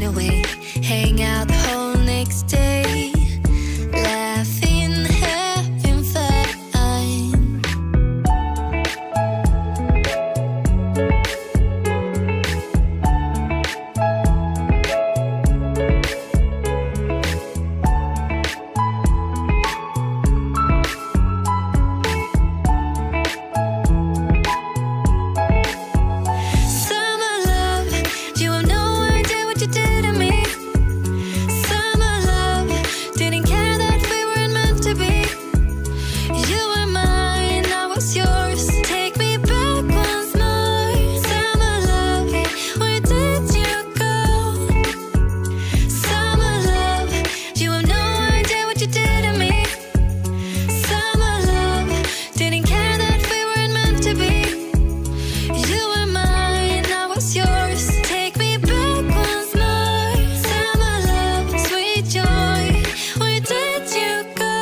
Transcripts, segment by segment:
away, hang out the whole next day, laughing, having fun. Summer love, you have no idea what you did to me. Summer love, didn't care that we weren't meant to be. You were mine, I was yours. Take me back once more. Summer love, where did you go? Summer love, you have no idea what you did to me. Summer love, didn't care that we weren't meant to be. You were mine, I was yours. Take me back once more. Summer love, sweet joy, where did you go?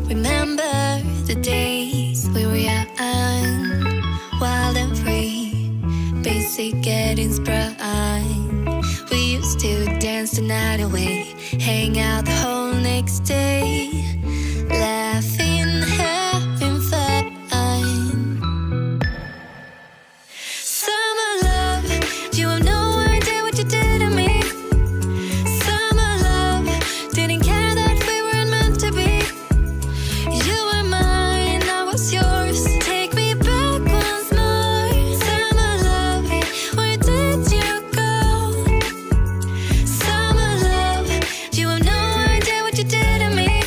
Remember the days we were young, wild and free, basic getting sprung. We used to dance the night away, hang out the whole next day, laughing, having fun. Summer love, you have no idea what you did to me. Summer love, didn't care that we weren't meant to be. You were mine, I was yours. Take me back once more. Summer love, where did you go? Summer love, you have no idea what you did to me.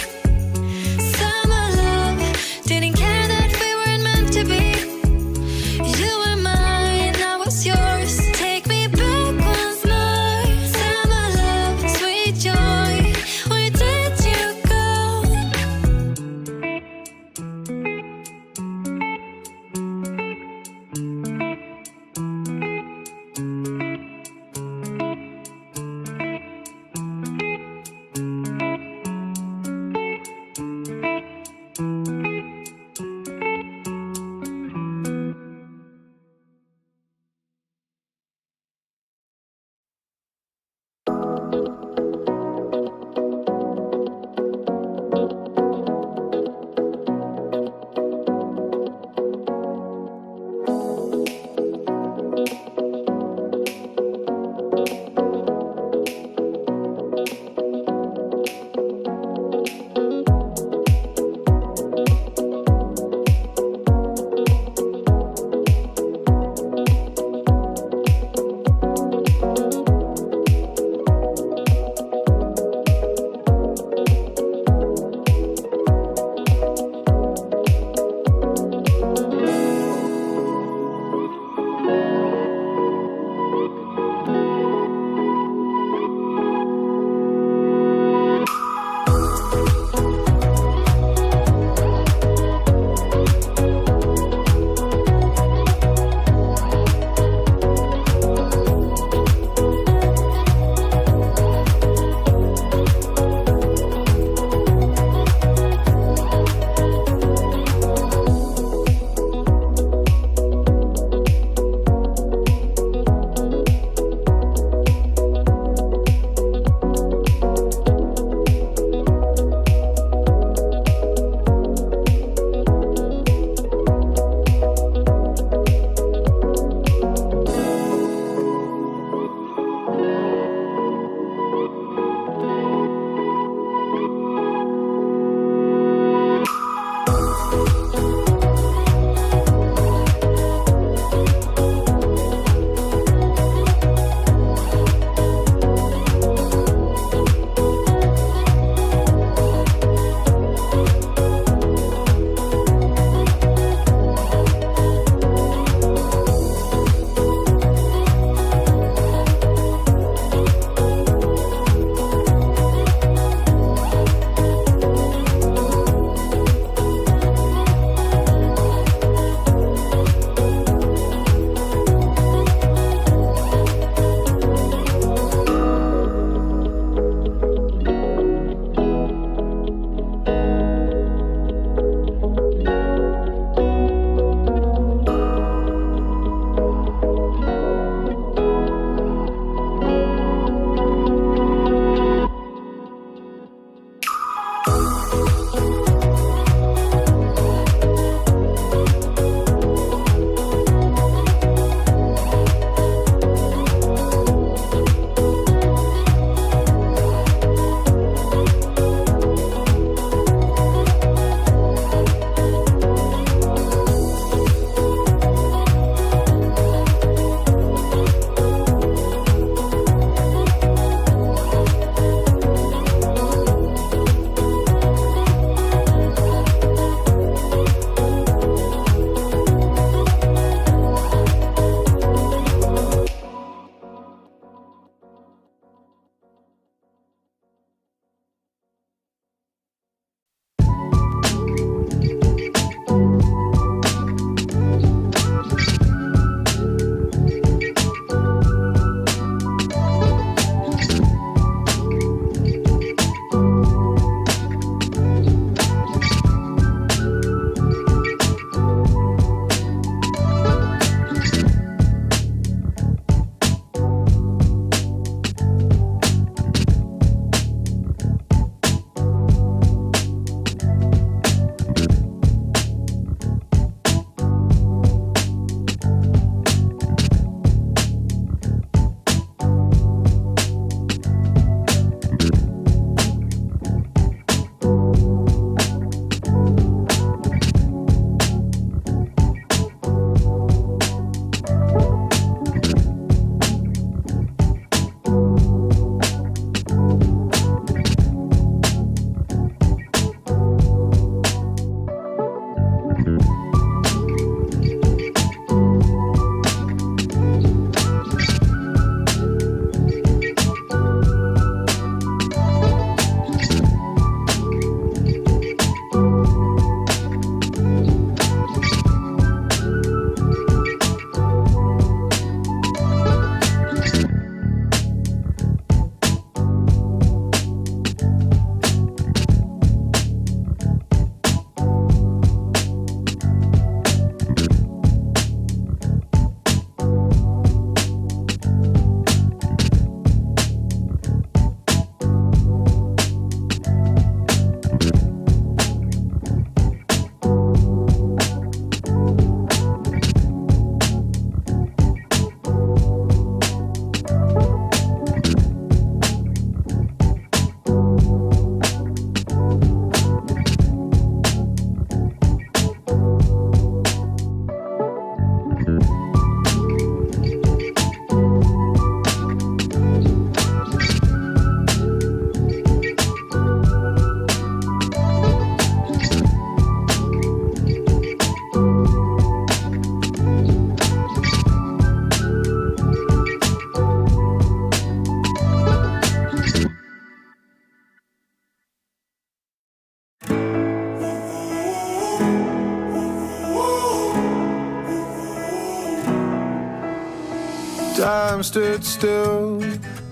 Time stood still,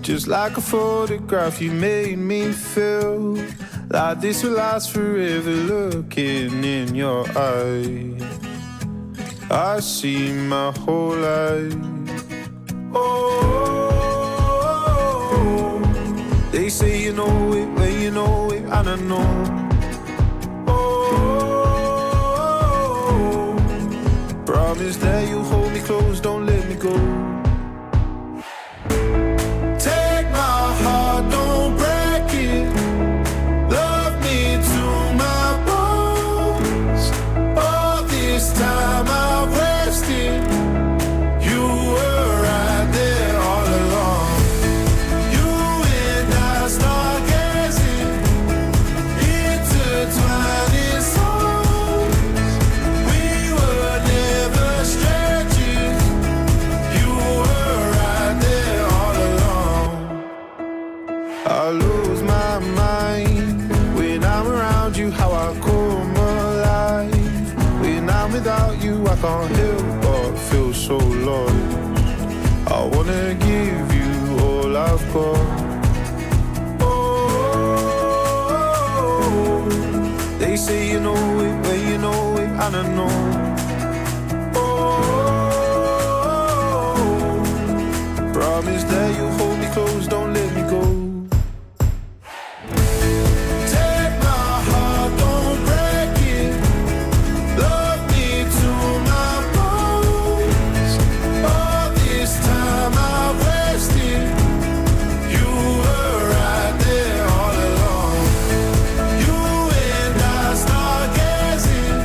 just like a photograph. You made me feel like this will last forever. Looking in your eyes, I see my whole life. Oh, they say you know it when you know it, and I know. Oh, promise that you hold me close, don't let me go. Take my heart, don't break it. Love me to my bones. All this time I've wasted. You were right there all along. You and I start gazing, intertwining souls. We were never strangers. You were right there all along. I lose my mind when I'm around you, how I come alive. When I'm without you, I can't help but feel so lost. I wanna give you all I've got. Oh, they say you know it when you know it, and I know. Oh, promise that you hold me close, don't let me go. Take my heart, don't break it. Love me to my bones. All this time I've wasted. You were right there all along. You and I start gazing,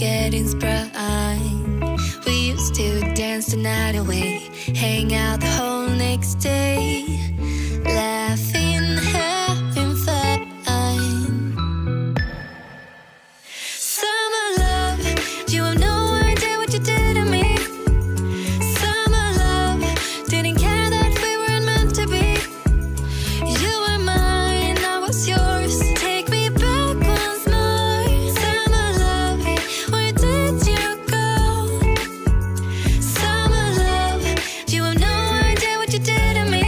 getting sprung. We used to dance the night away, hang out the whole next day, laughing, having fun. Summer love, you have no idea what you did to me. Summer love, didn't care that we weren't meant to be. You were mine, I was yours. Take me back once more. Summer love, where did you go? Summer love, you have no idea what you did to me.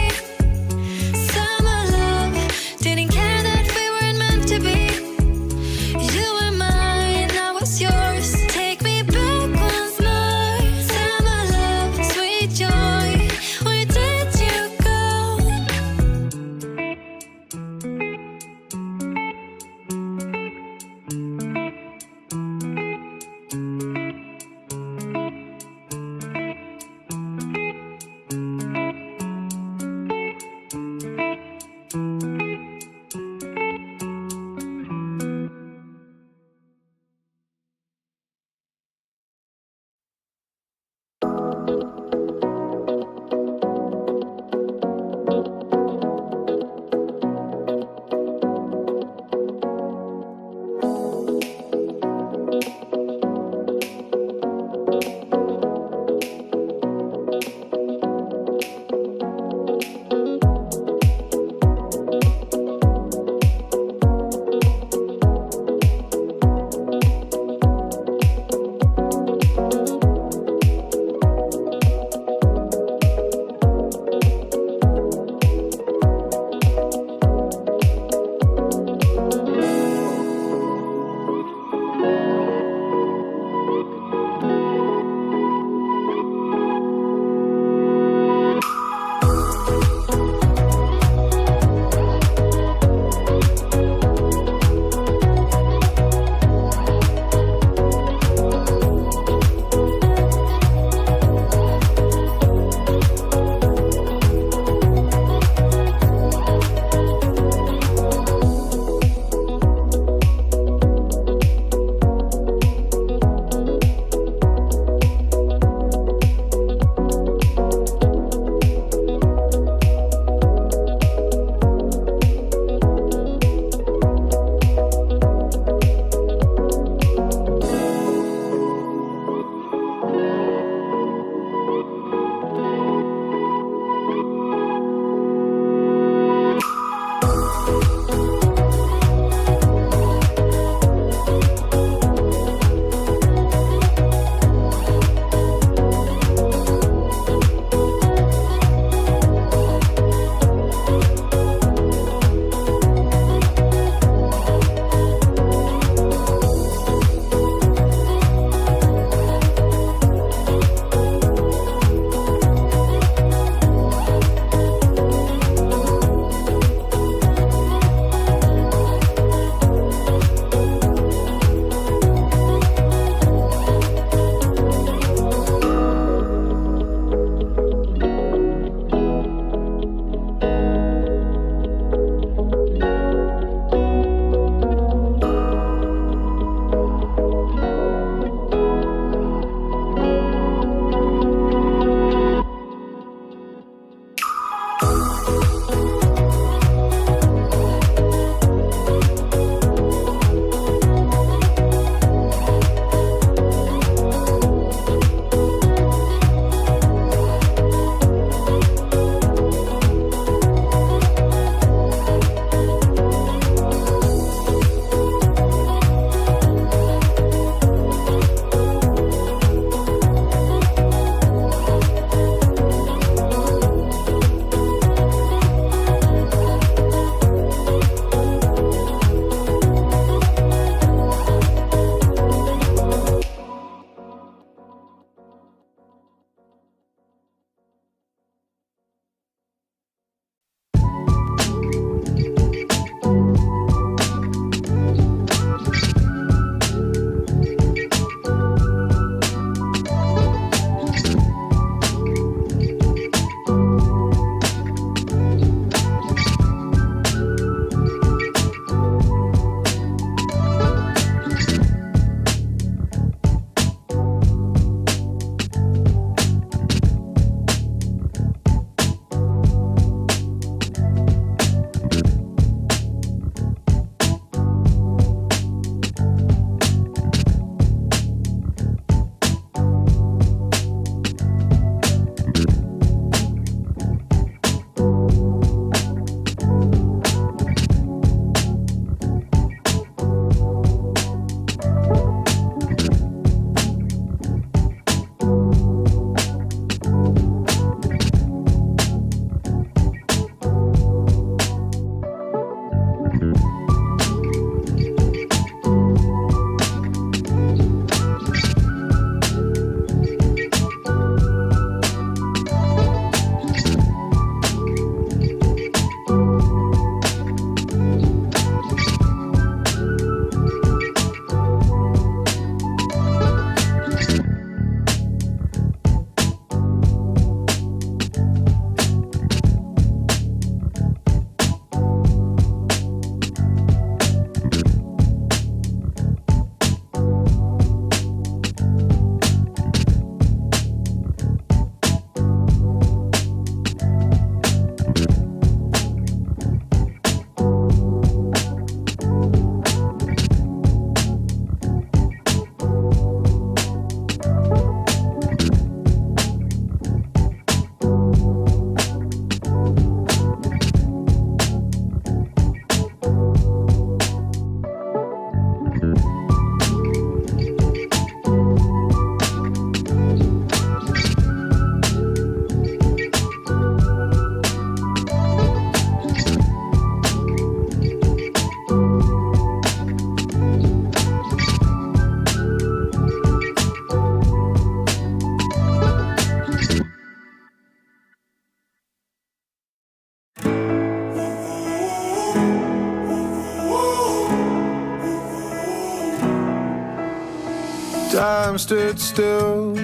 Time stood still,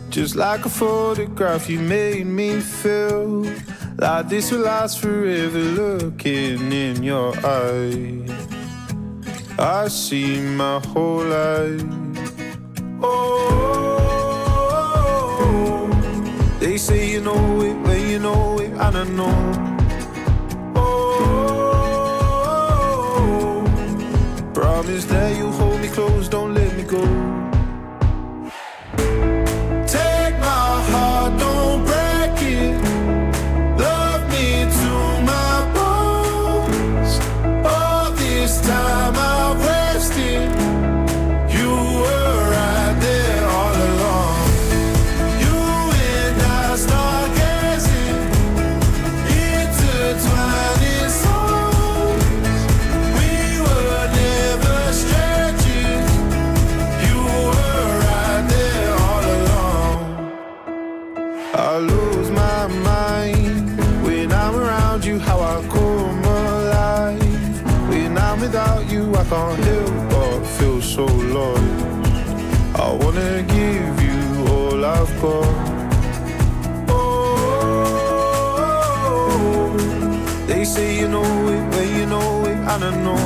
just like a photograph. You made me feel like this will last forever. Looking in your eyes, I see my whole life. Oh, they say you know it when you know it, and I know. Oh, promise that you'll hold me close, don't let me go. Take my heart, don't break it. Love me to my bones. All this time I've wasted. You were right there all along. You and I start gazing, intertwining souls. We were never strangers. You were right there all along. I lose my mind when I'm around you, how I come alive. When I'm without you, I can't help but feel so lost. I wanna give you all I've got. Oh, they say you know it when you know it, and I know.